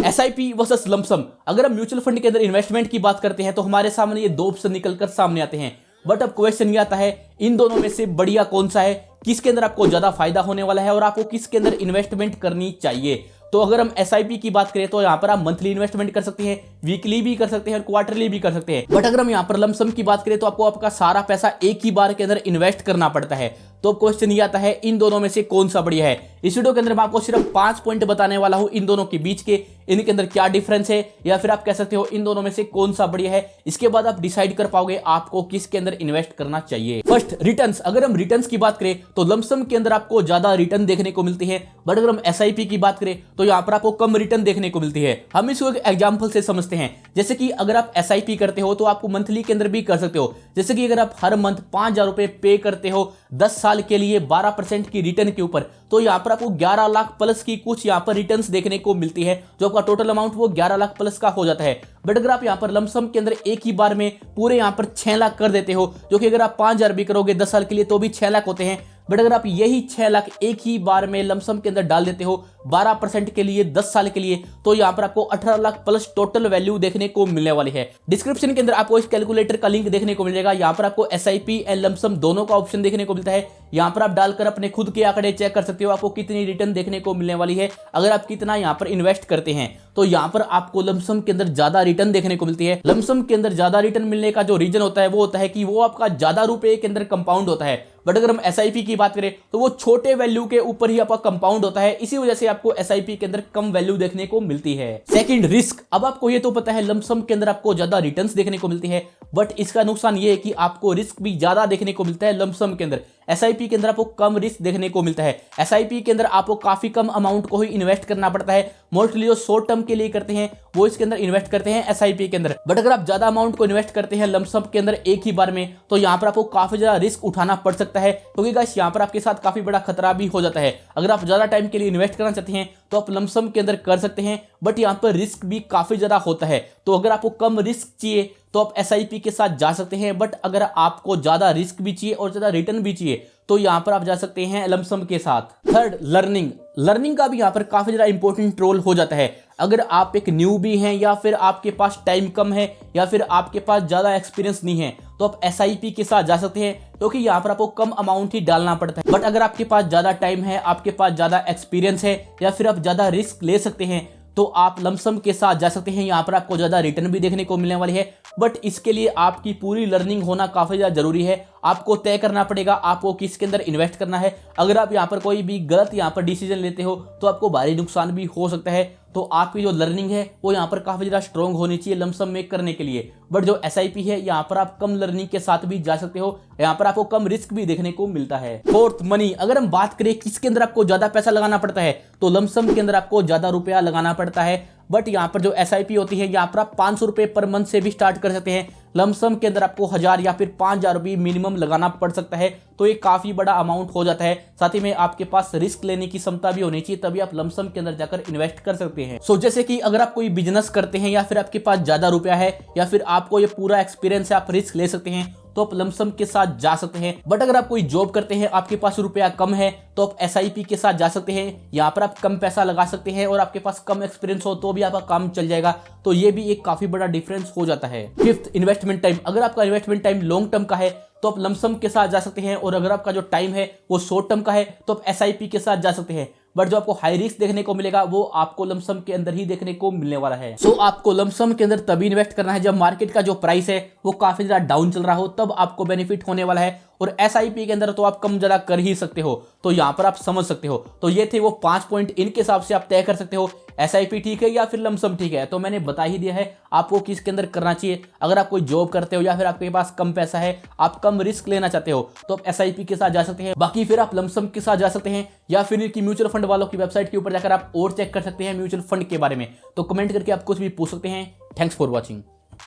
SIP versus lump sum. अगर हम mutual fund के अंदर इन्वेस्टमेंट की बात करते हैं तो हमारे सामने ये दो ऑप्शन निकलकर सामने आते हैं, बट अब क्वेश्चन ये आता है इन दोनों में से बढ़िया कौन सा है, किसके अंदर आपको ज्यादा फायदा होने वाला है और आपको किसके अंदर इन्वेस्टमेंट करनी चाहिए। तो अगर हम एसआईपी की बात करें तो यहां पर आप मंथली इन्वेस्टमेंट कर सकते हैं, वीकली भी कर सकते हैं और क्वार्टरली भी कर सकते हैं। बट अगर हम यहां पर लमसम की बात करें तो आपको आपका सारा पैसा एक ही बार के अंदर इन्वेस्ट करना पड़ता है। तो क्वेश्चन ये आता है इन दोनों में से कौन सा बढ़िया है। इस वीडियो के अंदर मैं आपको सिर्फ 5 पॉइंट बताने वाला हूं इन दोनों के बीच के, इनके अंदर क्या डिफरेंस है, या फिर आप कह सकते हो इन दोनों में से कौन सा बढ़िया है। इसके बाद आप डिसाइड कर पाओगे आपको किसके अंदर इन्वेस्ट करना चाहिए। First, returns. अगर हम रिटर्न्स की बात करें तो लमसम के अंदर आपको ज्यादा रिटर्न देखने को मिलती है, बट अगर हम एसआईपी की बात करें तो यहां पर आपको कम रिटर्न देखने को मिलती है। हम इसको एक एग्जांपल से समझते हैं। जैसे कि अगर आप एसआईपी करते हो तो आपको मंथली के अंदर भी कर सकते हो। जैसे कि अगर आप हर मंथ 5,000 रुपए पे करते हो 10 साल के लिए 12% की रिटर्न के ऊपर, तो यहां पर आपको 11 लाख प्लस की कुछ यहां पर रिटर्न्स देखने को मिलती है, जो आपका टोटल अमाउंट वो 11 लाख प्लस का हो जाता है। बट अगर आप यहां पर लमसम के अंदर एक ही बार में पूरे यहां पर 6 लाख कर देते हो, जो कि अगर आप 5,000 भी करोगे 10 साल के लिए तो भी 6 लाख होते हैं। बट अगर आप यही 6 लाख एक ही बार में लमसम के अंदर डाल देते हो 12% के लिए 10 साल के लिए, तो यहां पर आपको 18 लाख प्लस टोटल वैल्यू देखने को मिलने वाली है। डिस्क्रिप्शन के अंदर आपको इस कैलकुलेटर का लिंक देखने को मिलेगा। यहां पर आपको एसआईपी एंड लमसम दोनों का ऑप्शन देखने को मिलता है। यहां पर आप डालकर अपने खुद के आंकड़े चेक कर सकते हो आपको कितनी रिटर्न देखने को मिलने वाली है। अगर आप कितना यहां पर इन्वेस्ट करते हैं तो यहां पर आपको लमसम के अंदर ज्यादा रिटर्न देखने को मिलती है। लमसम के अंदर ज्यादा रिटर्न मिलने का जो रीजन होता है वो होता है कि वो आपका ज्यादा रुपए के अंदर कंपाउंड होता है। बट अगर हम एसआईपी की बात करें तो वो छोटे वैल्यू के ऊपर ही आपका कंपाउंड होता है, इसी वजह से आपको एसआईपी के अंदर कम वैल्यू देखने को मिलती है। Second, risk. अब आपको ये तो पता है लमसम के अंदर आपको ज्यादा रिटर्न्स देखने को मिलती है, बट इसका नुकसान ये है कि आपको रिस्क भी ज्यादा देखने को मिलता है लमसम के अंदर। एसआईपी के अंदर आपको कम रिस्क देखने को मिलता है। एसआईपी के अंदर आपको काफी कम अमाउंट को ही इन्वेस्ट करना पड़ता है। मोस्टली जो शॉर्ट टर्म के लिए करते हैं वो इसके अंदर इन्वेस्ट करते हैं एसआईपी के अंदर। बट अगर आप ज्यादा अमाउंट को इन्वेस्ट करते हैं लमसम के अंदर एक ही बार में, तो यहां पर आपको काफी ज्यादा रिस्क उठाना पड़ सकता है, क्योंकि गाइस यहां पर आपके साथ काफी बड़ा खतरा भी हो जाता है। अगर आप ज्यादा टाइम के लिए इन्वेस्ट करना चाहते हैं तो आप लमसम के अंदर कर सकते हैं, बट यहां पर रिस्क भी काफी ज्यादा होता है। तो अगर आपको कम रिस्क चाहिए तो आप एसआईपी के साथ जा सकते हैं, बट अगर आपको ज्यादा रिस्क भी चाहिए और ज्यादा रिटर्न भी चाहिए तो यहां पर आप जा सकते हैं लमसम के साथ। Third, learning. लर्निंग का भी यहां पर काफी ज्यादा इंपॉर्टेंट रोल हो जाता है। अगर आप एक न्यूबी हैं या फिर आपके पास टाइम कम है या फिर आपके पास ज्यादा एक्सपीरियंस नहीं है, तो आप एसआईपी के साथ जा सकते हैं, क्योंकि यहां पर आपको कम अमाउंट ही डालना पड़ता है। बट अगर आपके पास ज्यादा टाइम है, आपके पास ज्यादा एक्सपीरियंस है या फिर आप ज्यादा रिस्क ले सकते हैं, तो आप लमसम के साथ जा सकते हैं। यहां पर आपको ज्यादा रिटर्न भी देखने को मिलने वाली है, बट इसके लिए आपकी पूरी लर्निंग होना काफी ज्यादा जरूरी है। आपको तय करना पड़ेगा आपको किसके अंदर इन्वेस्ट करना है। अगर आप यहां पर कोई भी गलत यहां पर डिसीजन लेते हो तो आपको भारी नुकसान भी हो सकता है। तो आपकी जो लर्निंग है वो यहां पर काफी ज्यादा स्ट्रॉन्ग होनी चाहिए लमसम में करने के लिए। बट जो एसआईपी है यहां पर आप कम लर्निंग के साथ भी जा सकते हो, यहां पर आपको कम रिस्क भी देखने को मिलता है। Fourth, money. अगर हम बात करें किसके अंदर आपको ज्यादा पैसा लगाना पड़ता है तो लमसम के अंदर आपको ज्यादा रुपया लगाना पड़ता है। बट यहां पर जो एसआईपी होती है यहां पर आप 500 रुपए पर मंथ से भी स्टार्ट कर सकते हैं। लमसम के अंदर आपको 1000 या फिर 5,000 रुपये मिनिमम लगाना पड़ सकता है, तो ये काफी बड़ा अमाउंट हो जाता है। साथ ही में आपके पास रिस्क लेने की क्षमता भी होनी चाहिए, तभी आप लमसम के अंदर जाकर इन्वेस्ट कर सकते हैं। सो जैसे कि अगर आप कोई बिजनेस करते हैं या फिर आपके पास ज्यादा रुपया है या फिर आपको ये पूरा एक्सपीरियंस है, आप रिस्क ले सकते हैं, तो आप लमसम के साथ जा सकते हैं। बट अगर आप कोई जॉब करते हैं, आपके पास रुपया कम है, तो आप एसआईपी के साथ जा सकते हैं। यहां पर आप कम पैसा लगा सकते हैं और आपके पास कम एक्सपीरियंस हो तो भी आपका काम चल जाएगा। तो ये भी एक काफी बड़ा डिफरेंस हो जाता है। Fifth, investment time. अगर आपका इन्वेस्टमेंट टाइम लॉन्ग टर्म का है तो आप लमसम के साथ जा सकते हैं, और अगर आपका जो टाइम है वो शॉर्ट टर्म का है तो आप एसआईपी के साथ जा सकते हैं। बट जो आपको हाई रिस्क देखने को मिलेगा वो आपको लमसम के अंदर ही देखने को मिलने वाला है। सो आपको लमसम के अंदर तभी इन्वेस्ट करना है जब मार्केट का जो प्राइस है वो काफी ज्यादा डाउन चल रहा हो, तब आपको बेनिफिट होने वाला है। और एसआईपी के अंदर तो आप कम ज्यादा कर ही सकते हो, तो यहां पर आप समझ सकते हो। तो ये थे वो 5 पॉइंट, इनके हिसाब से आप तय कर सकते हो एसआईपी ठीक है या फिर लमसम ठीक है। तो मैंने बता ही दिया है आपको किसके अंदर करना चाहिए। अगर आप कोई जॉब करते हो या फिर आपके पास कम पैसा है, आप कम रिस्क लेना चाहते हो, तो आप एसआईपी के साथ जा सकते हैं। बाकी फिर आप लमसम के साथ जा सकते हैं, या फिर इनकी म्यूचुअल फंड वालों की वेबसाइट के ऊपर जाकर आप और चेक कर सकते हैं म्यूचुअल फंड के बारे में। तो कमेंट करके आप कुछ भी पूछ सकते हैं। Thanks for watching.